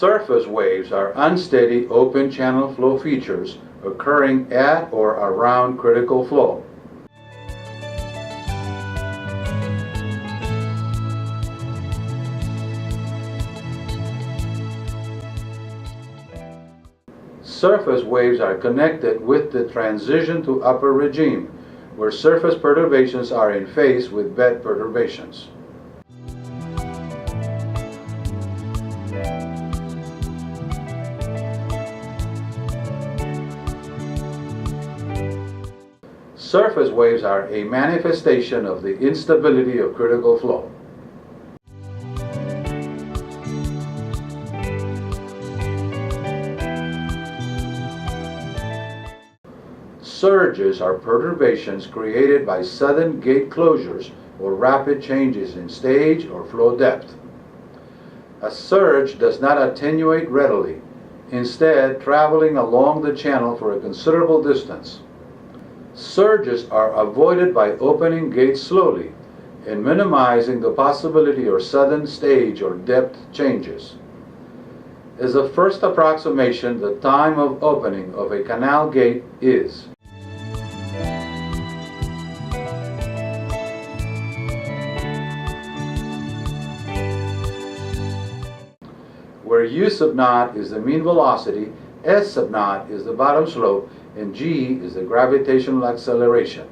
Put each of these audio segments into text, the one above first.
Surface waves are unsteady open channel flow features occurring at or around critical flow. Surface waves are connected with the transition to upper regime, where surface perturbations are in phase with bed perturbations. Surface waves are a manifestation of the instability of critical flow. Surges are perturbations created by sudden gate closures or rapid changes in stage or flow depth. A surge does not attenuate readily, instead traveling along the channel for a considerable distance. Surges are avoided by opening gates slowly and minimizing the possibility of sudden stage or depth changes. As a first approximation, the time of opening of a canal gate is where U sub naught is the mean velocity, S sub naught is the bottom slope, and G is the gravitational acceleration.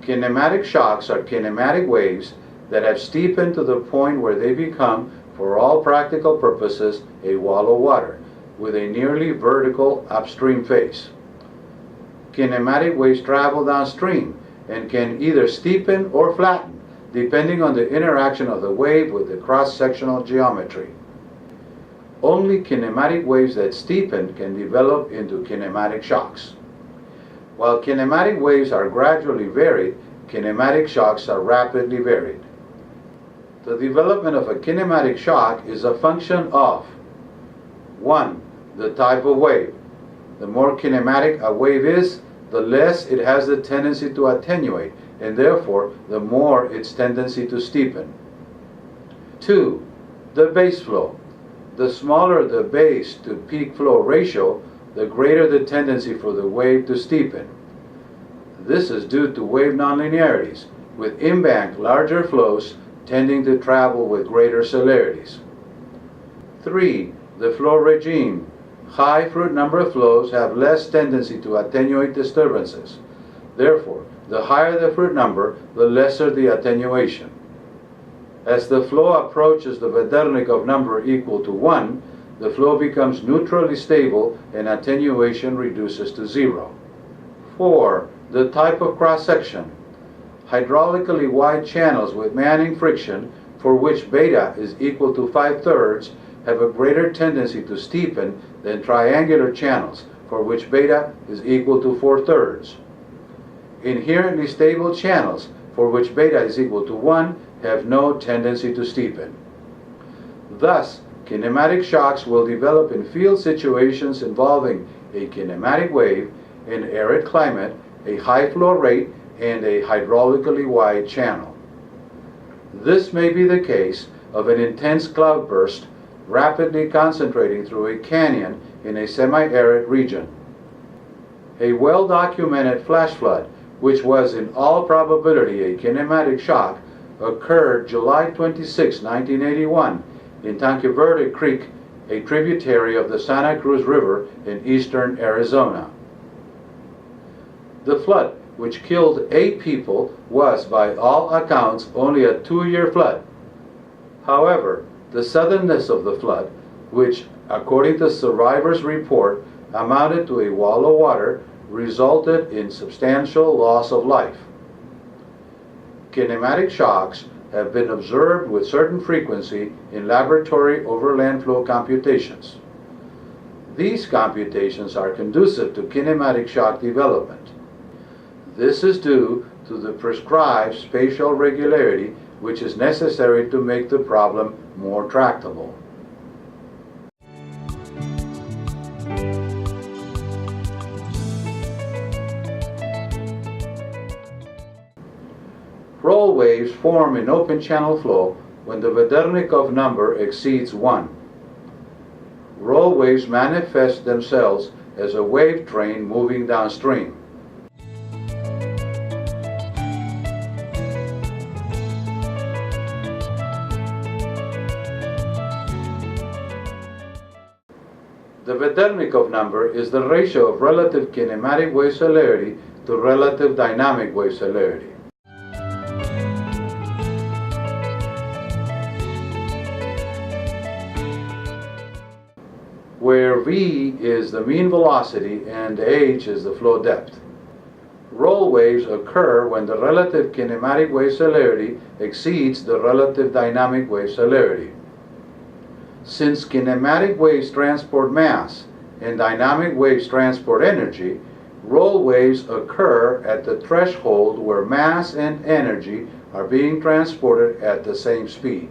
Kinematic shocks are kinematic waves that have steepened to the point where they become, for all practical purposes, a wall of water, with a nearly vertical upstream face. Kinematic waves travel downstream and can either steepen or flatten, depending on the interaction of the wave with the cross-sectional geometry. Only kinematic waves that steepen can develop into kinematic shocks. While kinematic waves are gradually varied, kinematic shocks are rapidly varied. The development of a kinematic shock is a function of 1. The type of wave. The more kinematic a wave is, the less it has the tendency to attenuate, and therefore the more its tendency to steepen. 2. The base flow. The smaller the base to peak flow ratio, the greater the tendency for the wave to steepen. This is due to wave nonlinearities, with in-bank larger flows tending to travel with greater celerities. 3. The flow regime. High fruit number flows have less tendency to attenuate disturbances. Therefore, the higher the fruit number, the lesser the attenuation. As the flow approaches the Vedernikov number equal to 1, the flow becomes neutrally stable and attenuation reduces to 0. 4. The type of cross-section. Hydraulically wide channels with Manning friction, for which beta is equal to 5/3, have a greater tendency to steepen than triangular channels, for which beta is equal to 4/3. Inherently stable channels, for which beta is equal to 1, have no tendency to steepen. Thus, kinematic shocks will develop in field situations involving a kinematic wave, an arid climate, a high flow rate, and a hydraulically wide channel. This may be the case of an intense cloudburst rapidly concentrating through a canyon in a semi-arid region. A well-documented flash flood, which was in all probability a kinematic shock, occurred July 26, 1981 in Tanque Verde Creek, a tributary of the Santa Cruz River in eastern Arizona. The flood, which killed 8 people, was by all accounts only a 2-year flood. However, the suddenness of the flood, which, according to survivors' report, amounted to a wall of water, resulted in substantial loss of life. Kinematic shocks have been observed with certain frequency in laboratory overland flow computations. These computations are conducive to kinematic shock development. This is due to the prescribed spatial regularity which is necessary to make the problem more tractable. Roll waves form in open channel flow when the Vedernikov number exceeds 1. Roll waves manifest themselves as a wave train moving downstream. The Vedernikov number is the ratio of relative kinematic wave celerity to relative dynamic wave celerity. Where v is the mean velocity and h is the flow depth. Roll waves occur when the relative kinematic wave celerity exceeds the relative dynamic wave celerity. Since kinematic waves transport mass and dynamic waves transport energy, roll waves occur at the threshold where mass and energy are being transported at the same speed.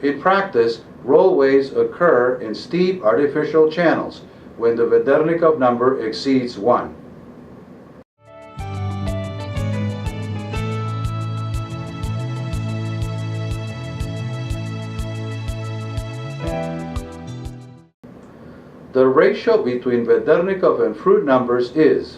In practice, roll waves occur in steep artificial channels when the Vedernikov number exceeds 1. The ratio between Vedernikov and fruit numbers is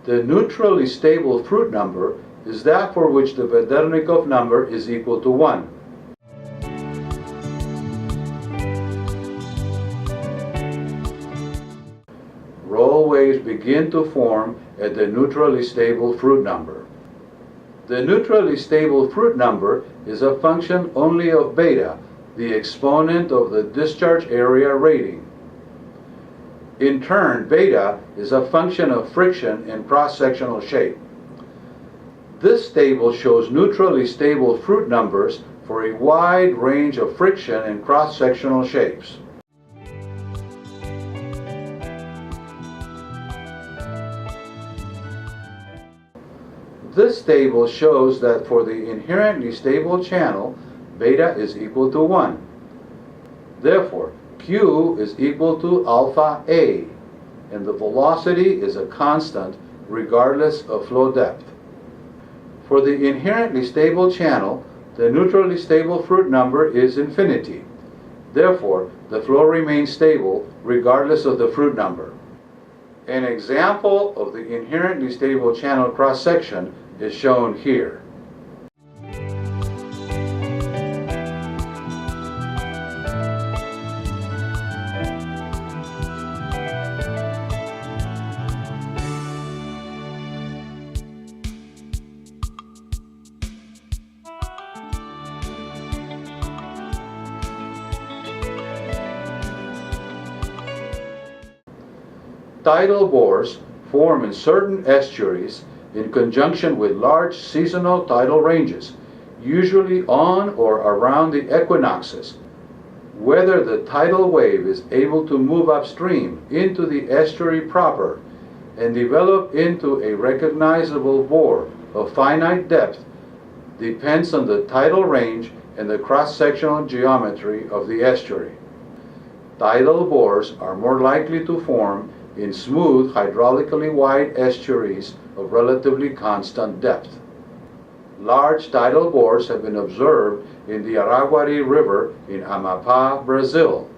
the neutrally stable fruit number is that for which the Vedernikov number is equal to 1. Roll waves begin to form at the neutrally stable fruit number. The neutrally stable fruit number is a function only of beta, the exponent of the discharge area rating. In turn, beta is a function of friction and cross-sectional shape. This table shows neutrally stable fruit numbers for a wide range of friction and cross-sectional shapes. This table shows that for the inherently stable channel, beta is equal to 1. Therefore, Q is equal to alpha A, and the velocity is a constant regardless of flow depth. For the inherently stable channel, the neutrally stable fruit number is infinity. Therefore, the flow remains stable regardless of the fruit number. An example of the inherently stable channel cross-section is shown here. Tidal bores form in certain estuaries in conjunction with large seasonal tidal ranges, usually on or around the equinoxes. Whether the tidal wave is able to move upstream into the estuary proper and develop into a recognizable bore of finite depth depends on the tidal range and the cross-sectional geometry of the estuary. Tidal bores are more likely to form in smooth, hydraulically wide estuaries of relatively constant depth. Large tidal bores have been observed in the Araguari River in Amapá, Brazil,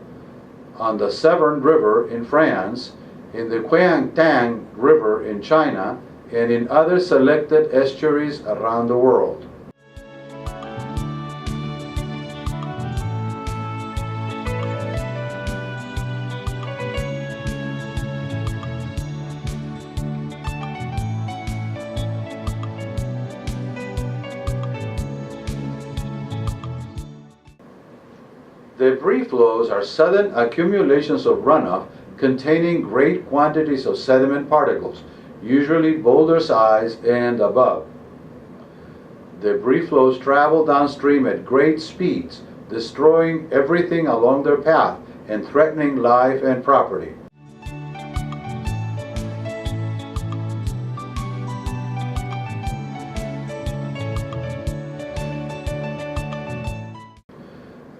on the Severn River in France, in the Queangtang River in China, and in other selected estuaries around the world. Debris flows are sudden accumulations of runoff containing great quantities of sediment particles, usually boulder size and above. Debris flows travel downstream at great speeds, destroying everything along their path and threatening life and property.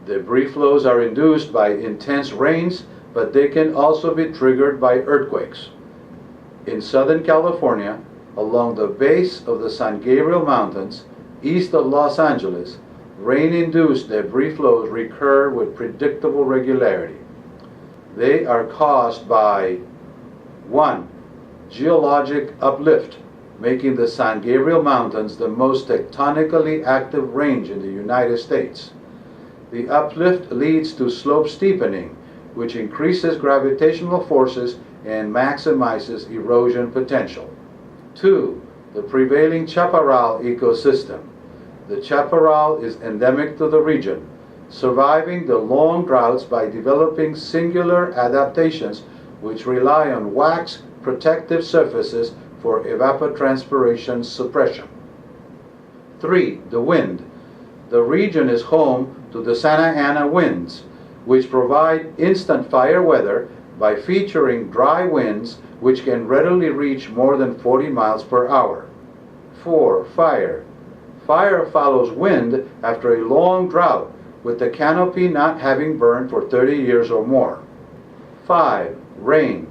Debris flows are induced by intense rains, but they can also be triggered by earthquakes. In Southern California, along the base of the San Gabriel Mountains, east of Los Angeles, rain-induced debris flows recur with predictable regularity. They are caused by 1. Geologic uplift, making the San Gabriel Mountains the most tectonically active range in the United States. The uplift leads to slope steepening, which increases gravitational forces and maximizes erosion potential. 2. The prevailing chaparral ecosystem. The chaparral is endemic to the region, surviving the long droughts by developing singular adaptations which rely on wax protective surfaces for evapotranspiration suppression. 3. The wind. The region is home to the Santa Ana winds, which provide instant fire weather by featuring dry winds which can readily reach more than 40 miles per hour. 4. Fire. Fire follows wind after a long drought, with the canopy not having burned for 30 years or more. 5. Rain.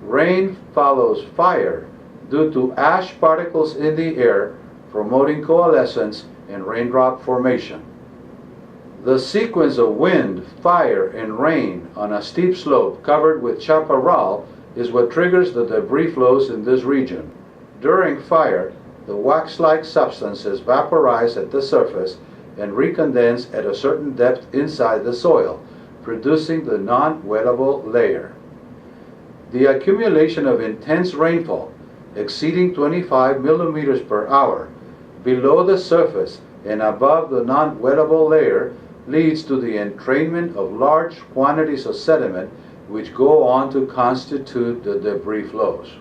Rain follows fire due to ash particles in the air, promoting coalescence and raindrop formation. The sequence of wind, fire, and rain on a steep slope covered with chaparral is what triggers the debris flows in this region. During fire, the wax-like substances vaporize at the surface and recondense at a certain depth inside the soil, producing the non-wettable layer. The accumulation of intense rainfall, exceeding 25 millimeters per hour, below the surface and above the non-wettable layer leads to the entrainment of large quantities of sediment which go on to constitute the debris flows.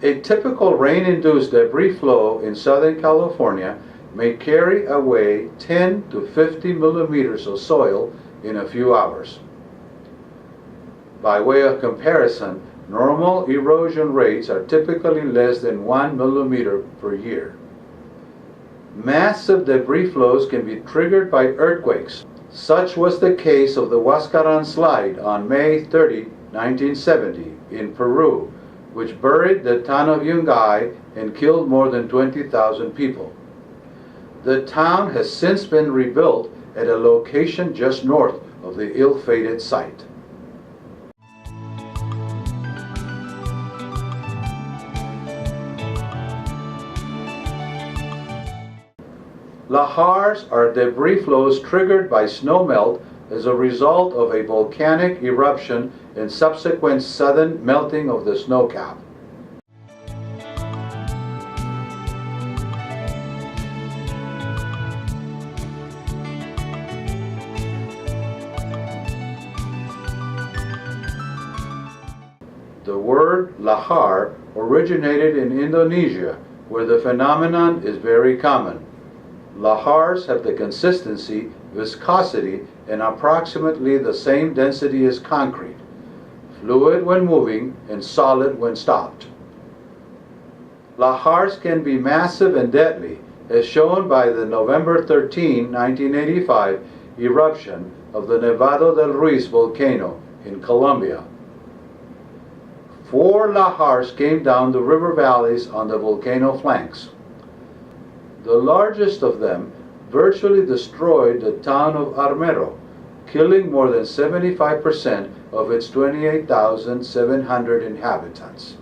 A typical rain-induced debris flow in Southern California may carry away 10 to 50 millimeters of soil in a few hours. By way of comparison, normal erosion rates are typically less than 1 millimeter per year. Massive debris flows can be triggered by earthquakes. Such was the case of the Huascaran slide on May 30, 1970 in Peru, which buried the town of Yungay and killed more than 20,000 people. The town has since been rebuilt at a location just north of the ill-fated site. Lahars are debris flows triggered by snowmelt as a result of a volcanic eruption and subsequent sudden melting of the snowcap. The word lahar originated in Indonesia, where the phenomenon is very common. Lahars have the consistency, viscosity, and approximately the same density as concrete, fluid when moving and solid when stopped. Lahars can be massive and deadly, as shown by the November 13, 1985 eruption of the Nevado del Ruiz volcano in Colombia. 4 lahars came down the river valleys on the volcano flanks. The largest of them virtually destroyed the town of Armero, killing more than 75% of its 28,700 inhabitants.